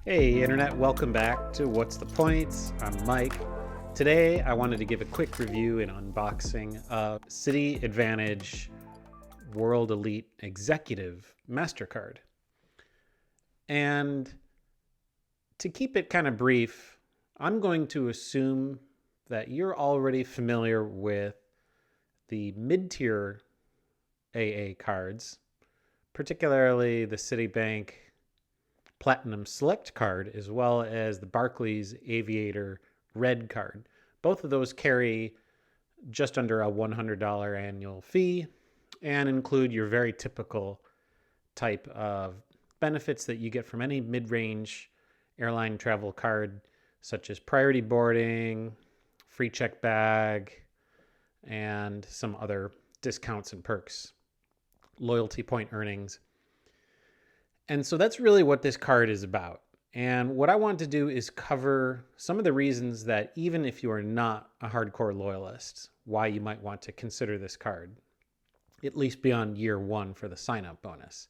Hey Internet, welcome back to What's the Point? I'm Mike. Today I wanted to give a quick review and unboxing of Citi Advantage World Elite Executive MasterCard. And to keep it kind of brief, I'm going to assume that you're already familiar with the mid-tier AA cards, particularly the Citibank Platinum Select card, as well as the Barclays Aviator Red card. Both of those carry just under a $100 annual fee and include your very typical type of benefits that you get from any mid-range airline travel card, such as priority boarding, free check bag, and some other discounts and perks, loyalty point earnings. And so that's really what this card is about. And what I want to do is cover some of the reasons that even if you are not a hardcore loyalist, why you might want to consider this card, at least beyond year one for the sign-up bonus.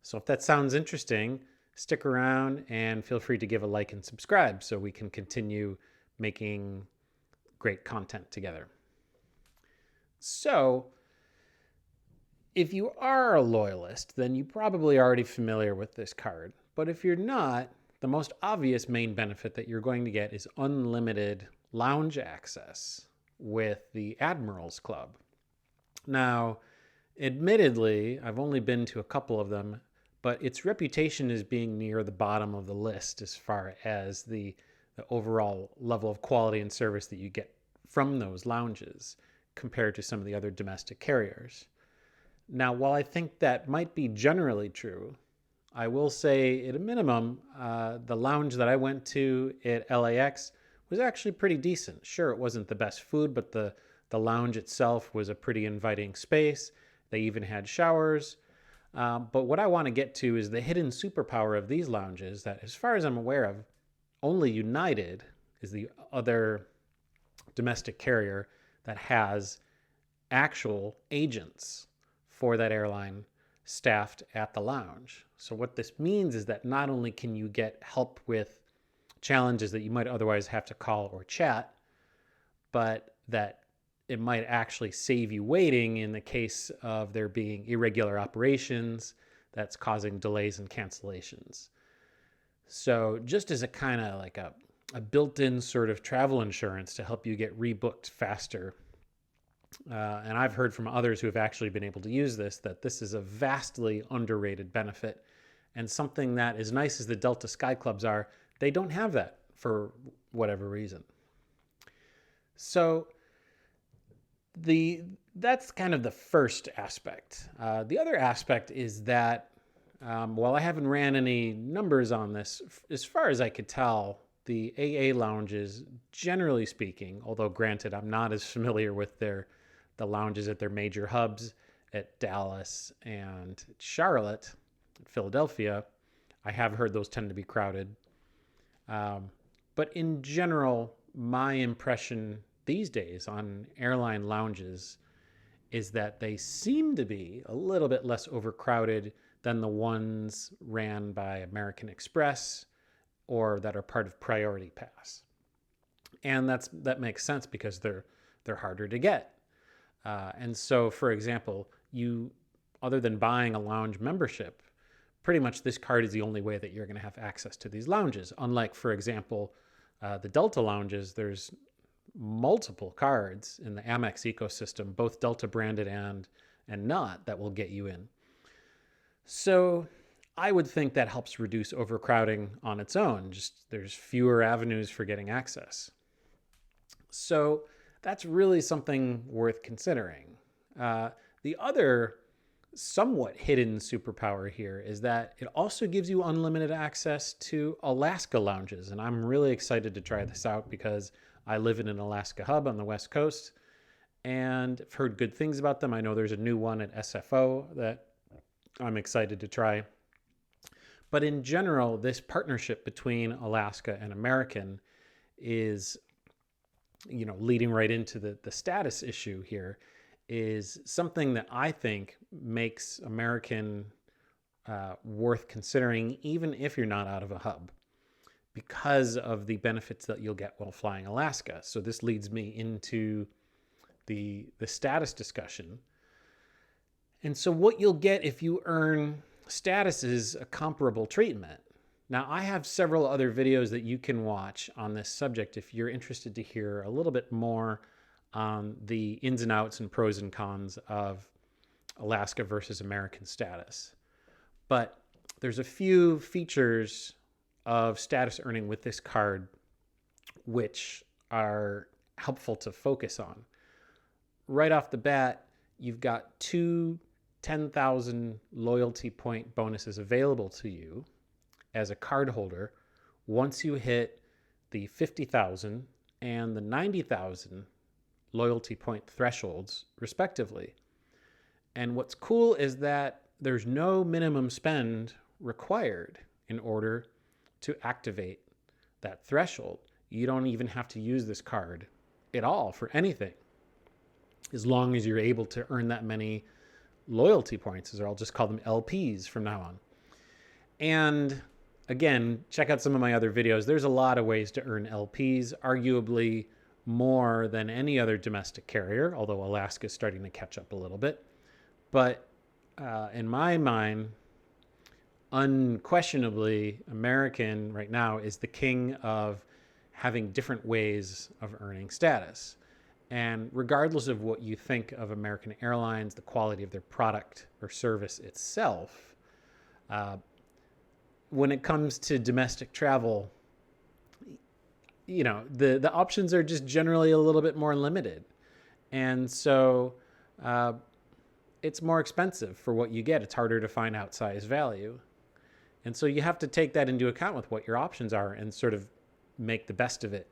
So if that sounds interesting, stick around and feel free to give a like and subscribe so we can continue making great content together. So if you are a loyalist, then you're probably already familiar with this card. But if you're not, the most obvious main benefit that you're going to get is unlimited lounge access with the Admirals Club. Now, admittedly, I've only been to a couple of them, but its reputation is being near the bottom of the list as far as the overall level of quality and service that you get from those lounges compared to some of the other domestic carriers. Now, while I think that might be generally true, I will say at a minimum, the lounge that I went to at LAX was actually pretty decent. Sure, it wasn't the best food, but the lounge itself was a pretty inviting space. They even had showers. But what I want to get to is the hidden superpower of these lounges that, as far as I'm aware of, only United is the other domestic carrier that has actual agents for that airline staffed at the lounge. So what this means is that not only can you get help with challenges that you might otherwise have to call or chat, but that it might actually save you waiting in the case of there being irregular operations that's causing delays and cancellations. So just as a kind of like a built-in sort of travel insurance to help you get rebooked faster. And I've heard from others who have actually been able to use this, that this is a vastly underrated benefit and something that, as nice as the Delta Sky Clubs are, they don't have that for whatever reason. So that's kind of the first aspect. The other aspect is that while I haven't ran any numbers on this, as far as I could tell, the AA lounges, generally speaking, although granted I'm not as familiar with the lounges at their major hubs at Dallas and Charlotte, Philadelphia, I have heard those tend to be crowded. But in general, my impression these days on airline lounges is that they seem to be a little bit less overcrowded than the ones ran by American Express or that are part of Priority Pass. And that makes sense because they're harder to get. And so, for example, other than buying a lounge membership, pretty much this card is the only way that you're going to have access to these lounges. Unlike, for example, the Delta lounges, there's multiple cards in the Amex ecosystem, both Delta branded and not, that will get you in. So I would think that helps reduce overcrowding on its own. Just there's fewer avenues for getting access. So that's really something worth considering. The other somewhat hidden superpower here is that it also gives you unlimited access to Alaska lounges. And I'm really excited to try this out because I live in an Alaska hub on the West Coast and I've heard good things about them. I know there's a new one at SFO that I'm excited to try. But in general, this partnership between Alaska and American is, leading right into the status issue here. is something that I think makes American worth considering, even if you're not out of a hub, because of the benefits that you'll get while flying Alaska. So this leads me into the status discussion. And so what you'll get if you earn status is a comparable treatment. Now, I have several other videos that you can watch on this subject if you're interested to hear a little bit more on the ins and outs and pros and cons of Alaska versus American status. But there's a few features of status earning with this card which are helpful to focus on. Right off the bat, you've got two 10,000 loyalty point bonuses available to you as a card holder once you hit the 50,000 and the 90,000 loyalty point thresholds, respectively. And what's cool is that there's no minimum spend required in order to activate that threshold. You don't even have to use this card at all for anything, as long as you're able to earn that many loyalty points, or I'll just call them LPs from now on. And again, check out some of my other videos. There's a lot of ways to earn LPs, arguably more than any other domestic carrier, although Alaska is starting to catch up a little bit. But in my mind, unquestionably, American right now is the king of having different ways of earning status. And regardless of what you think of American Airlines, the quality of their product or service itself, when it comes to domestic travel, you know, the options are just generally a little bit more limited. And so it's more expensive for what you get. It's harder to find outsized value. And so you have to take that into account with what your options are and sort of make the best of it.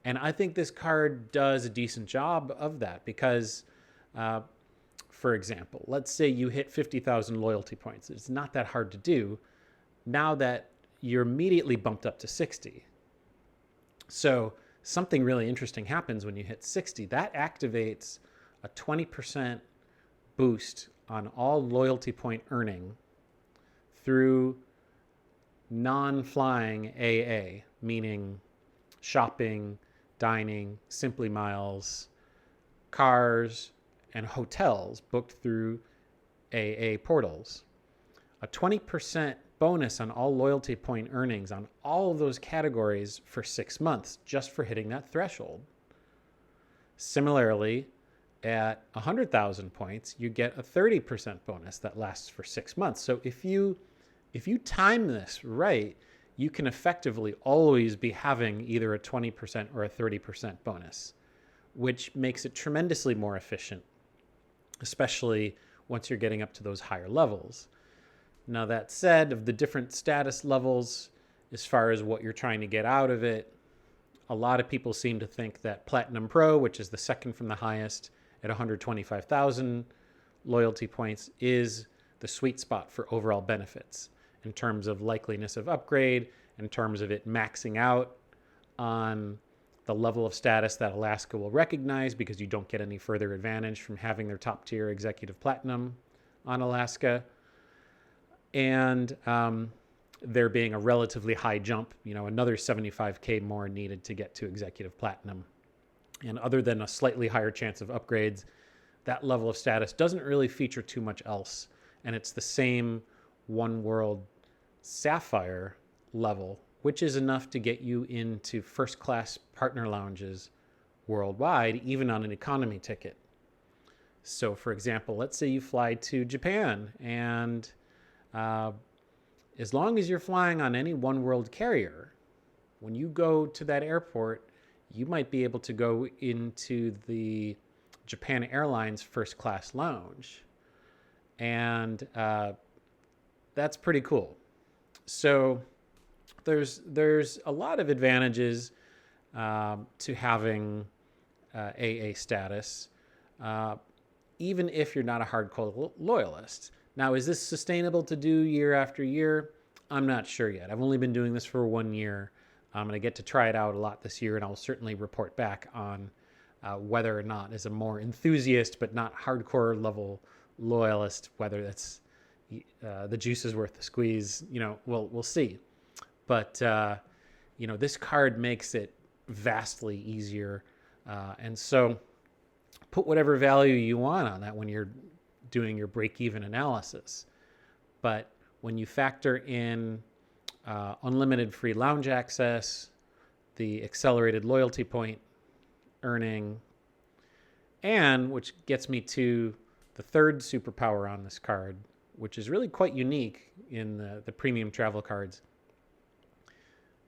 And I think this card does a decent job of that because, for example, let's say you hit 50,000 loyalty points. It's not that hard to do now that you're immediately bumped up to 60. So something really interesting happens when you hit 60. That activates a 20% boost on all loyalty point earning through non-flying AA, meaning shopping, dining, Simply Miles, cars, and hotels booked through AA portals. A 20% bonus on all loyalty point earnings on all of those categories for 6 months just for hitting that threshold. Similarly, at 100,000 points, you get a 30% bonus that lasts for 6 months. So if you time this right, you can effectively always be having either a 20% or a 30% bonus, which makes it tremendously more efficient, especially once you're getting up to those higher levels. Now, that said, of the different status levels, as far as what you're trying to get out of it, a lot of people seem to think that Platinum Pro, which is the second from the highest at 125,000 loyalty points, is the sweet spot for overall benefits in terms of likeliness of upgrade, in terms of it maxing out on the level of status that Alaska will recognize, because you don't get any further advantage from having their top tier executive platinum on Alaska. And there being a relatively high jump, you know, another 75K more needed to get to executive platinum. And other than a slightly higher chance of upgrades, that level of status doesn't really feature too much else. And it's the same One World Sapphire level, which is enough to get you into first class partner lounges worldwide, even on an economy ticket. So for example, let's say you fly to Japan, and as long as you're flying on any One World carrier, when you go to that airport, you might be able to go into the Japan Airlines first class lounge. And that's pretty cool. So there's a lot of advantages to having AA status, even if you're not a hardcore loyalist. Now, is this sustainable to do year after year? I'm not sure yet. I've only been doing this for 1 year. I'm going to get to try it out a lot this year, and I'll certainly report back on whether or not is a more enthusiast but not hardcore level loyalist, whether that's the juice is worth the squeeze, we'll see. But this card makes it vastly easier, and so put whatever value you want on that when you're doing your break-even analysis. But when you factor in unlimited free lounge access, the accelerated loyalty point earning, and which gets me to the third superpower on this card, which is really quite unique in the premium travel cards,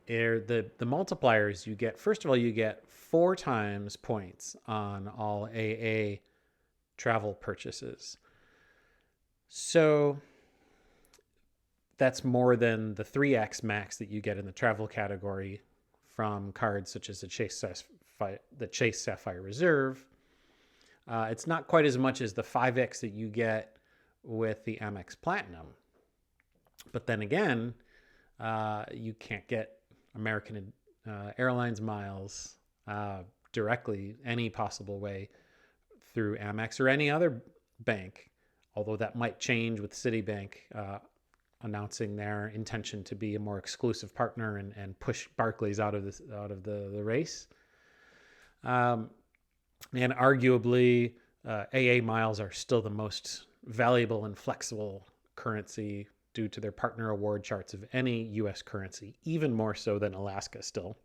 are the multipliers you get. First of all, you get 4 times points on all AA travel purchases. So that's more than the 3x max that you get in the travel category from cards such as the Chase Sapphire Reserve. It's not quite as much as the 5x that you get with the Amex Platinum. But then again, you can't get American Airlines miles directly any possible way through Amex or any other bank, although that might change with Citibank announcing their intention to be a more exclusive partner and push Barclays out of the race. And arguably, AA miles are still the most valuable and flexible currency due to their partner award charts of any U.S. currency, even more so than Alaska still.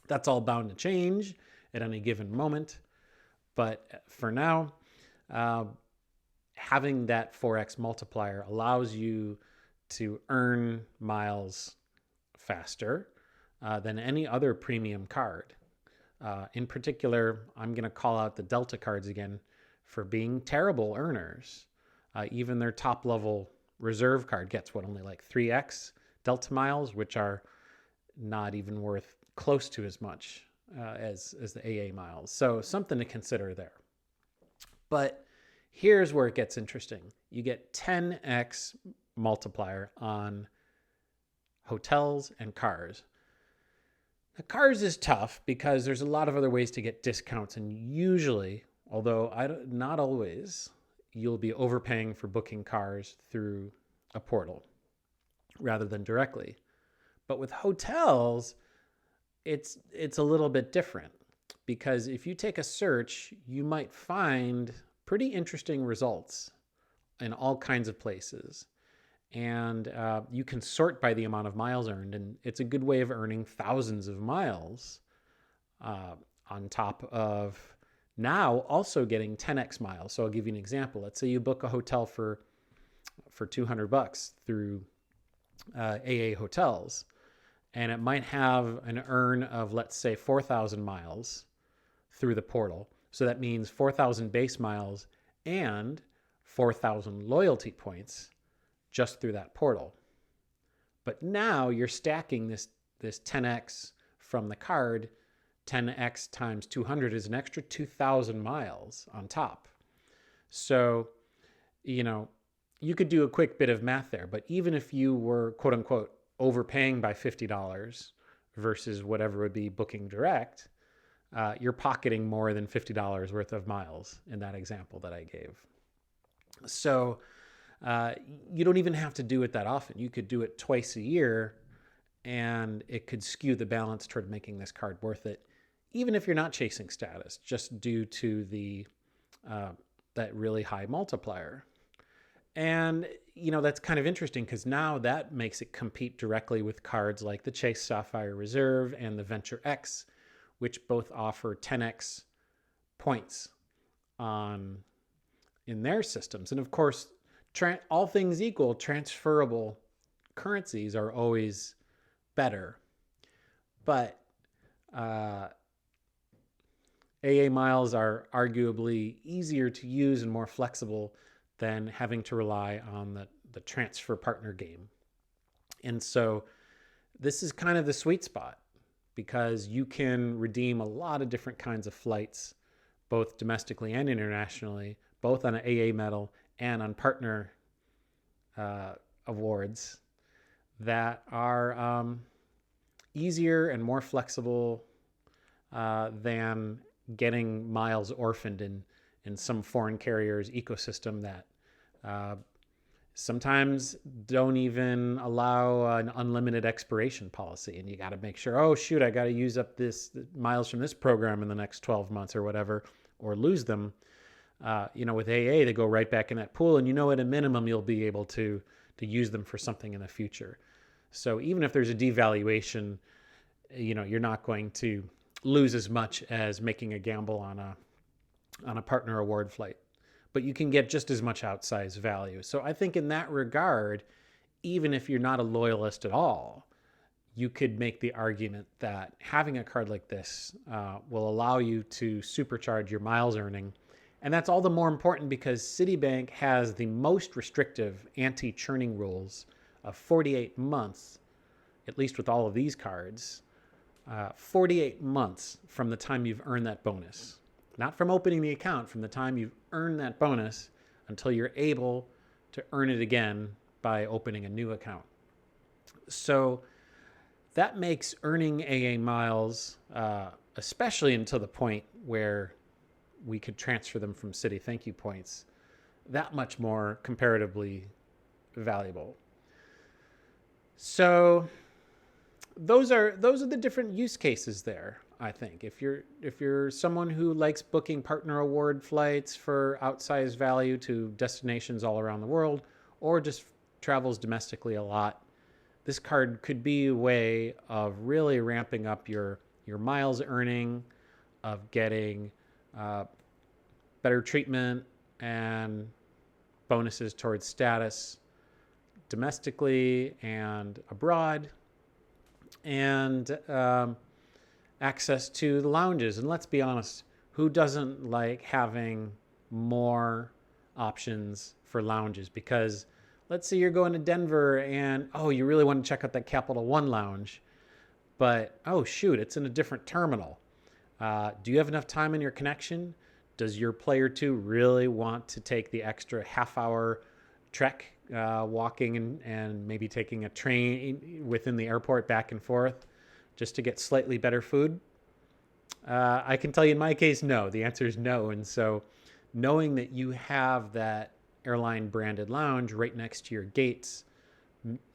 That's all bound to change at any given moment. But for now, having that 4x multiplier allows you to earn miles faster than any other premium card. In particular, I'm going to call out the Delta cards again for being terrible earners. Even their top level reserve card gets only like 3x Delta miles, which are not even worth close to as much as the AA miles. So something to consider there. But here's where it gets interesting. You get 10x multiplier on hotels and cars. Now, cars is tough because there's a lot of other ways to get discounts, and usually, although not always, you'll be overpaying for booking cars through a portal rather than directly. But with hotels, it's a little bit different, because if you take a search, you might find pretty interesting results in all kinds of places. And you can sort by the amount of miles earned, and it's a good way of earning thousands of miles on top of now also getting 10x miles. So I'll give you an example. Let's say you book a hotel for $200 through AA Hotels, and it might have an earn of, let's say, 4,000 miles through the portal. So that means 4,000 base miles and 4,000 loyalty points just through that portal. But now you're stacking this 10x from the card. 10x times 200 is an extra 2,000 miles on top. So, you could do a quick bit of math there, but even if you were, quote unquote, overpaying by $50 versus whatever would be booking direct, you're pocketing more than $50 worth of miles in that example that I gave. So you don't even have to do it that often. You could do it twice a year, and it could skew the balance toward making this card worth it, even if you're not chasing status, just due to the that really high multiplier. And, that's kind of interesting, because now that makes it compete directly with cards like the Chase Sapphire Reserve and the Venture X, which both offer 10x points in their systems. And of course, all things equal, transferable currencies are always better. But AA miles are arguably easier to use and more flexible than having to rely on the transfer partner game. And so this is kind of the sweet spot, because you can redeem a lot of different kinds of flights, both domestically and internationally, both on an AA medal and on partner awards that are easier and more flexible than getting miles orphaned in some foreign carrier's ecosystem that uh, sometimes don't even allow an unlimited expiration policy. And you got to make sure, oh, shoot, I got to use up this miles from this program in the next 12 months or whatever, or lose them. With AA, they go right back in that pool. And at a minimum, you'll be able to use them for something in the future. So even if there's a devaluation, you're not going to lose as much as making a gamble on a partner award flight, but you can get just as much outsized value. So I think in that regard, even if you're not a loyalist at all, you could make the argument that having a card like this will allow you to supercharge your miles earning. And that's all the more important because Citibank has the most restrictive anti-churning rules of 48 months, at least with all of these cards, 48 months from the time you've earned that bonus. Not from opening the account, from the time you've earned that bonus until you're able to earn it again by opening a new account. So that makes earning AA miles, especially until the point where we could transfer them from Citi thank you points, that much more comparatively valuable. So those are the different use cases there. I think if you're someone who likes booking partner award flights for outsized value to destinations all around the world, or just travels domestically a lot, this card could be a way of really ramping up your miles earning, of getting better treatment and bonuses towards status domestically and abroad, and access to the lounges. And let's be honest, who doesn't like having more options for lounges? Because let's say you're going to Denver and, you really want to check out that Capital One lounge, but, oh, shoot, it's in a different terminal. Do you have enough time in your connection? Does your player 2 really want to take the extra half-hour trek, walking and maybe taking a train within the airport back and forth just to get slightly better food? I can tell you in my case, no. The answer is no. And so knowing that you have that airline branded lounge right next to your gates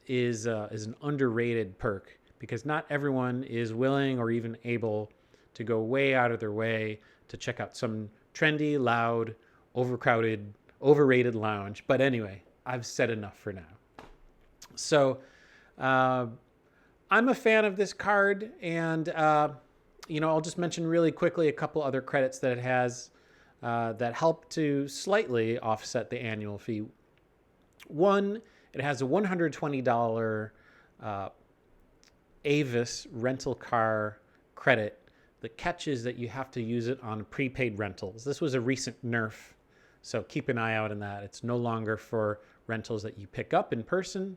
is an underrated perk, because not everyone is willing or even able to go way out of their way to check out some trendy, loud, overcrowded, overrated lounge. But anyway, I've said enough for now. So I'm a fan of this card, and I'll just mention really quickly a couple other credits that it has that help to slightly offset the annual fee. One, it has a $120 Avis rental car credit. The catch is that you have to use it on prepaid rentals. This was a recent nerf, so keep an eye out on that. It's no longer for rentals that you pick up in person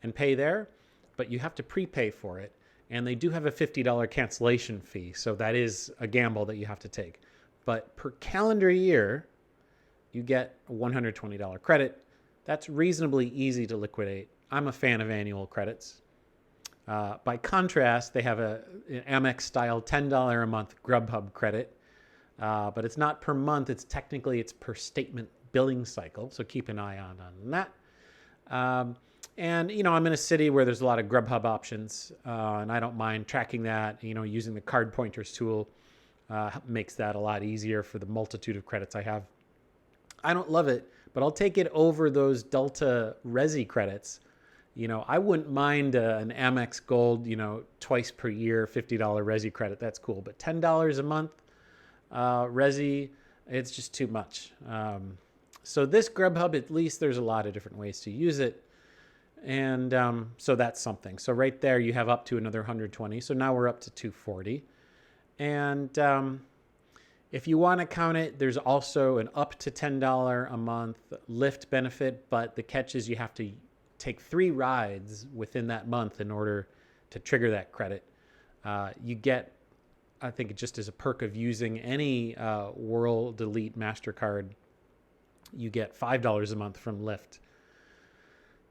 and pay there, but you have to prepay for it. And they do have a $50 cancellation fee, so that is a gamble that you have to take. But per calendar year, you get a $120 credit. That's reasonably easy to liquidate. I'm a fan of annual credits. By contrast, they have an Amex-style $10 a month Grubhub credit, but it's not per month. It's per statement billing cycle, so keep an eye on that. And, I'm in a city where there's a lot of Grubhub options, and I don't mind tracking that. Using the card pointers tool makes that a lot easier for the multitude of credits I have. I don't love it, but I'll take it over those Delta Resi credits. I wouldn't mind an Amex Gold, twice per year, $50 Resi credit. That's cool. But $10 a month Resi, it's just too much. So this Grubhub, at least there's a lot of different ways to use it. And so that's something. So right there, you have up to another 120. So now we're up to 240. And if you want to count it, there's also an up to $10 a month Lyft benefit. But the catch is you have to take 3 rides within that month in order to trigger that credit. You get, I think, just as a perk of using any World Elite MasterCard, you get $5 a month from Lyft.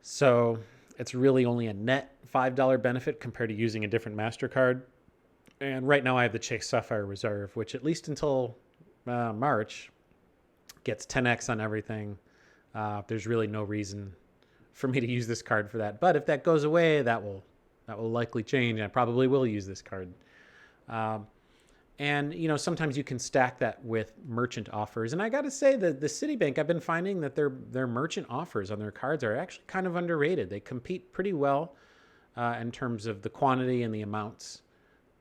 So it's really only a net $5 benefit compared to using a different MasterCard. And right now I have the Chase Sapphire Reserve, which at least until March gets 10x on everything. There's really no reason for me to use this card for that. But if that goes away, that will likely change. I probably will use this card. And sometimes you can stack that with merchant offers. And I got to say that the Citibank, I've been finding that their merchant offers on their cards are actually kind of underrated. They compete pretty well in terms of the quantity and the amounts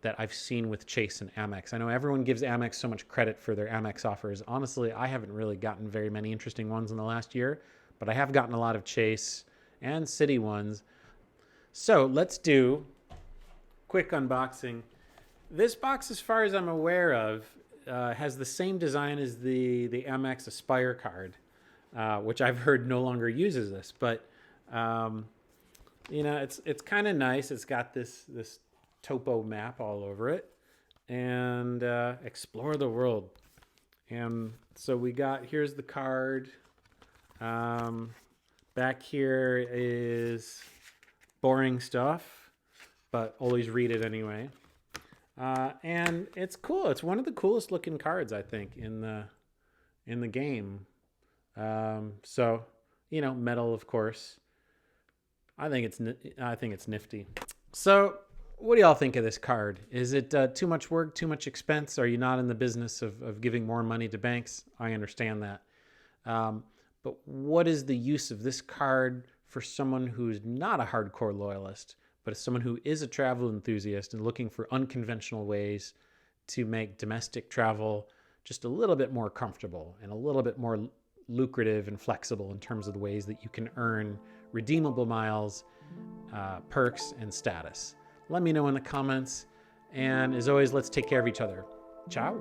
that I've seen with Chase and Amex. I know everyone gives Amex so much credit for their Amex offers. Honestly, I haven't really gotten very many interesting ones in the last year, but I have gotten a lot of Chase and Citi ones. So let's do quick unboxing. This box, as far as I'm aware of, has the same design as the Amex Aspire card, which I've heard no longer uses this. But it's kind of nice. It's got this topo map all over it, and explore the world. And so here's the card. Back here is boring stuff, but always read it anyway. And it's cool. It's one of the coolest looking cards, I think, in the game. So metal, of course. I think it's nifty. So what do y'all think of this card? Is it too much work, too much expense? Are you not in the business of giving more money to banks? I understand that. But what is the use of this card for someone who's not a hardcore loyalist, but as someone who is a travel enthusiast and looking for unconventional ways to make domestic travel just a little bit more comfortable and a little bit more lucrative and flexible in terms of the ways that you can earn redeemable miles, perks, and status? Let me know in the comments. And as always, let's take care of each other. Ciao.